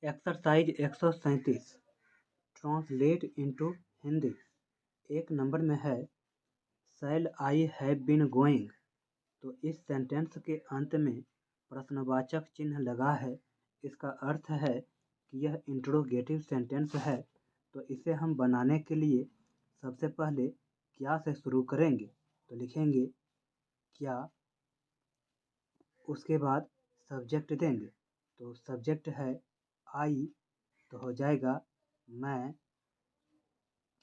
Exercise 137 translate into Hindi. एक number में है शैल आई हैव बीन गोइंग। तो इस सेंटेंस के अंत में प्रश्नवाचक चिन्ह लगा है। इसका अर्थ है कि यह इंट्रोगेटिव सेंटेंस है। तो इसे हम बनाने के लिए सबसे पहले क्या से शुरू करेंगे। तो लिखेंगे क्या, उसके बाद सब्जेक्ट देंगे। तो सब्जेक्ट है आई, तो हो जाएगा मैं,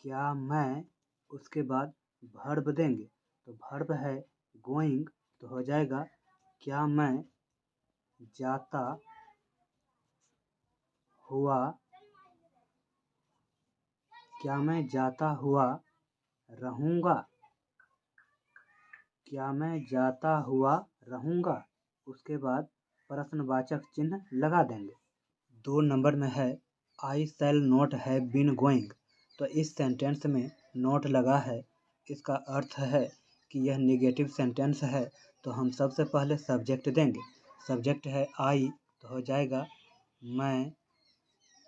क्या मैं, उसके बाद वर्ब देंगे। तो वर्ब है गोइंग, तो हो जाएगा क्या मैं जाता हुआ, क्या मैं जाता हुआ रहूँगा, क्या मैं जाता हुआ रहूँगा। उसके बाद प्रश्नवाचक चिन्ह लगा देंगे। 2 नंबर में है I shall not have been going. तो इस सेंटेंस में नॉट लगा है। इसका अर्थ है कि यह नेगेटिव सेंटेंस है। तो हम सबसे पहले सब्जेक्ट देंगे। सब्जेक्ट है आई, तो हो जाएगा मैं,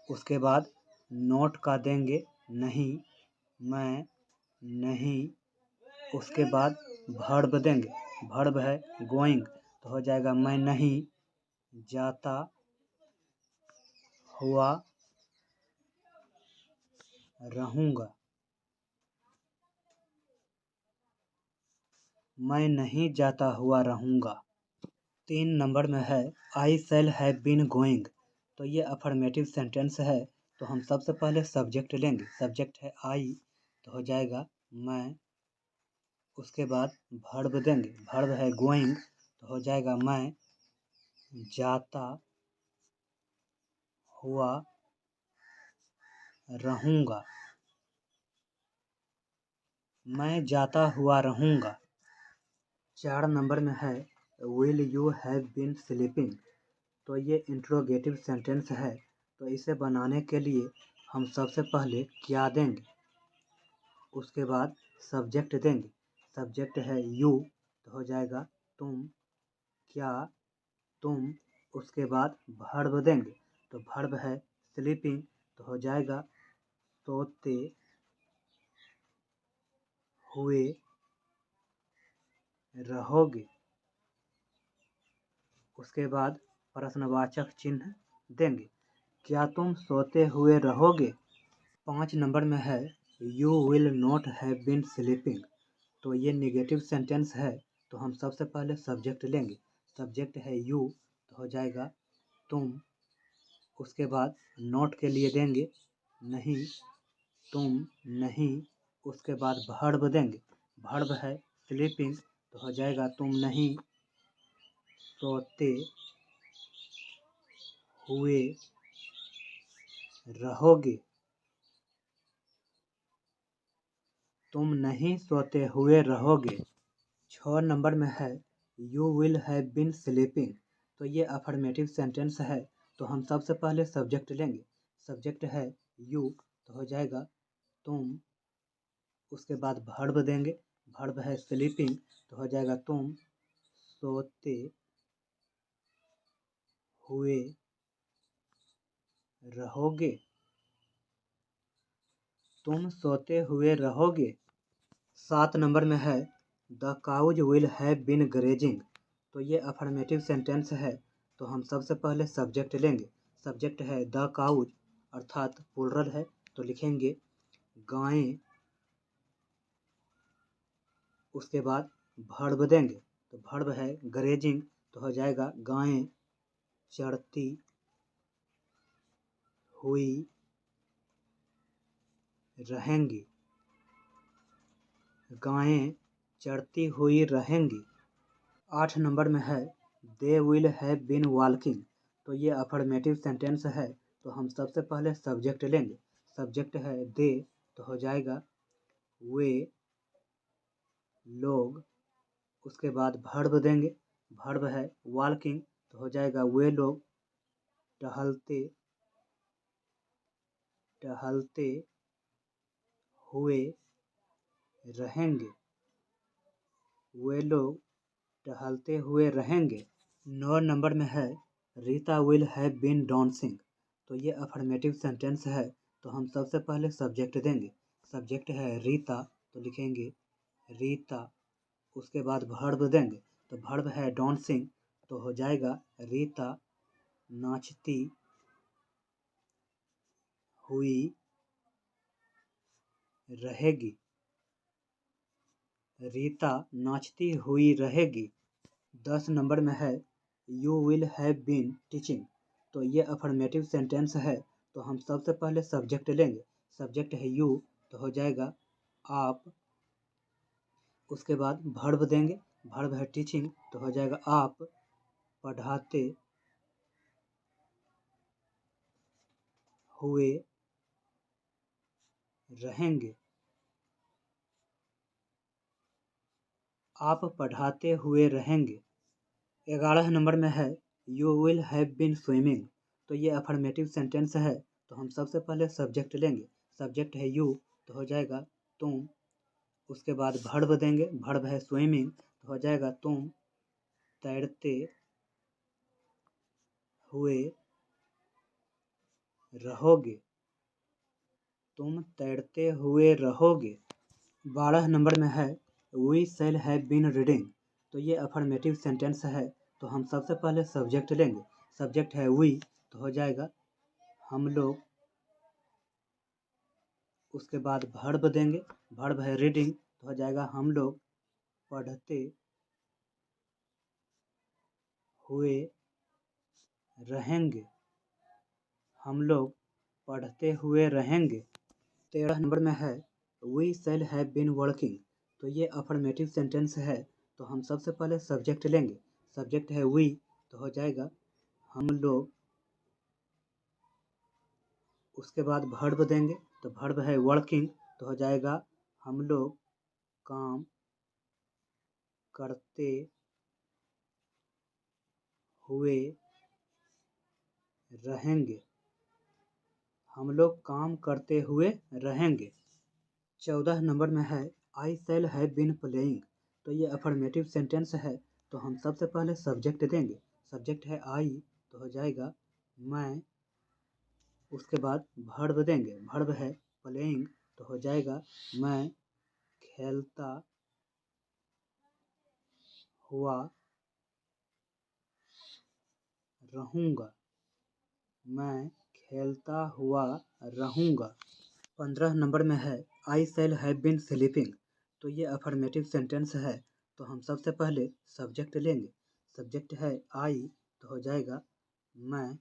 उसके बाद नॉट का देंगे नहीं, मैं नहीं, उसके बाद वर्ब देंगे। वर्ब है गोइंग, तो हो जाएगा मैं नहीं जाता हुआ रहूँगा, मैं नहीं जाता हुआ रहूँगा। 3 नंबर में है I shell have been going. तो ये अफर्मेटिव सेंटेंस है। तो हम सबसे पहले सब्जेक्ट लेंगे। सब्जेक्ट है आई, तो हो जाएगा मैं, उसके बाद वर्ब देंगे। वर्ब है गोइंग, तो हो जाएगा मैं जाता हुआ रहूँगा, मैं जाता हुआ रहूँगा। 4 नंबर में है will you have been sleeping. तो ये इंट्रोगेटिव सेंटेंस है। तो इसे बनाने के लिए हम सबसे पहले क्या देंगे, उसके बाद सब्जेक्ट देंगे। सब्जेक्ट है यू, तो हो जाएगा तुम, क्या तुम, उसके बाद वर्ब देंगे। तो वर्ब है स्लीपिंग, तो हो जाएगा सोते हुए रहोगे। उसके बाद प्रश्नवाचक चिन्ह देंगे, क्या तुम सोते हुए रहोगे। 5 नंबर में है you will not have been sleeping. तो ये नेगेटिव सेंटेंस है। तो हम सबसे पहले सब्जेक्ट लेंगे। सब्जेक्ट है यू, तो हो जाएगा तुम, उसके बाद नॉट के लिए देंगे नहीं, तुम नहीं, उसके बाद वर्ब देंगे। वर्ब है स्लीपिंग, तो हो जाएगा तुम नहीं सोते हुए रहोगे, तुम नहीं सोते हुए रहोगे। 6 नंबर में है you will have been sleeping. तो ये अफर्मेटिव सेंटेंस है। तो हम सबसे पहले सब्जेक्ट लेंगे। सब्जेक्ट है यू, तो हो जाएगा तुम, उसके बाद वर्ब देंगे। वर्ब है स्लीपिंग, तो हो जाएगा तुम सोते हुए रहोगे, तुम सोते हुए रहोगे। 7 नंबर में है the cows will have been grazing. तो ये अफर्मेटिव सेंटेंस है। तो हम सबसे पहले सब्जेक्ट लेंगे। सब्जेक्ट है द काउज, अर्थात प्लुरल है। तो लिखेंगे गायें, उसके बाद वर्ब देंगे। तो वर्ब है ग्रेजिंग, तो हो जाएगा गायें चरती हुई रहेंगी, गायें चरती हुई रहेंगी। 8 नंबर में है they will have been walking. तो ये अफर्मेटिव सेंटेंस है। तो हम सबसे पहले सब्जेक्ट लेंगे। सब्जेक्ट है दे, तो हो जाएगा वे लोग, उसके बाद वर्ब देंगे। वर्ब है वॉकिंग, तो हो जाएगा वे लोग टहलते टहलते हुए रहेंगे, वे लोग टहलते हुए रहेंगे। 9 नंबर में है Rita will have been dancing. तो ये अफर्मेटिव सेंटेंस है, तो हम सबसे पहले सब्जेक्ट देंगे। सब्जेक्ट है रीता, तो लिखेंगे रीता। उसके बाद वर्ब देंगे, तो वर्ब है डांसिंग, तो हो जाएगा रीता नाचती हुई रहेगी। रीता नाचती हुई रहेगी। 10 नंबर में है you will have been teaching, तो ये अफर्मेटिव सेंटेंस है, तो हम सबसे पहले सब्जेक्ट लेंगे। सब्जेक्ट है यू, तो हो जाएगा आप। उसके बाद वर्ब देंगे, वर्ब है टीचिंग, तो हो जाएगा आप पढ़ाते हुए रहेंगे। आप पढ़ाते हुए रहेंगे। 11 नंबर में है you will have been swimming, तो ये अफर्मेटिव सेंटेंस है, तो हम सबसे पहले सब्जेक्ट लेंगे। सब्जेक्ट है यू, तो हो जाएगा तुम। उसके बाद वर्ब देंगे, वर्ब है स्विमिंग, तो हो जाएगा तुम तैरते हुए रहोगे। तुम तैरते हुए रहोगे। 12 नंबर में है we shall have been reading, तो ये अफर्मेटिव सेंटेंस है, तो हम सबसे पहले सब्जेक्ट लेंगे। सब्जेक्ट है वी, तो हो जाएगा हम लोग। उसके बाद वर्ब देंगे, वर्ब है रीडिंग, तो हो जाएगा हम लोग पढ़ते हुए रहेंगे। हम लोग पढ़ते हुए रहेंगे। 13 नंबर में है we shall have been working, तो ये अफर्मेटिव सेंटेंस है, तो हम सबसे पहले सब्जेक्ट लेंगे। सब्जेक्ट है वी, तो हो जाएगा हम लोग। उसके बाद वर्ब देंगे, तो वर्ब है वर्किंग, तो हो जाएगा हम लोग काम करते हुए रहेंगे। हम लोग काम करते हुए रहेंगे। 14 नंबर में है I shell have been playing, तो ये अफर्मेटिव सेंटेंस है, तो हम सबसे पहले सब्जेक्ट देंगे। सब्जेक्ट है आई, तो हो जाएगा मैं। उसके बाद वर्ब देंगे, वर्ब है प्लेइंग, तो हो जाएगा मैं खेलता हुआ रहूँगा। मैं खेलता हुआ रहूँगा। 15 नंबर में है I shell have been sleeping, तो ये अफर्मेटिव सेंटेंस है, तो हम सबसे पहले सब्जेक्ट लेंगे। सब्जेक्ट है आई, तो हो जाएगा मैं।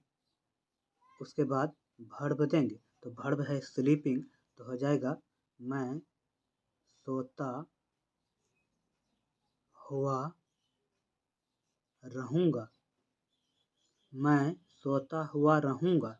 उसके बाद वर्ब देंगे, तो वर्ब है स्लीपिंग, तो हो जाएगा मैं सोता हुआ रहूँगा। मैं सोता हुआ रहूँगा।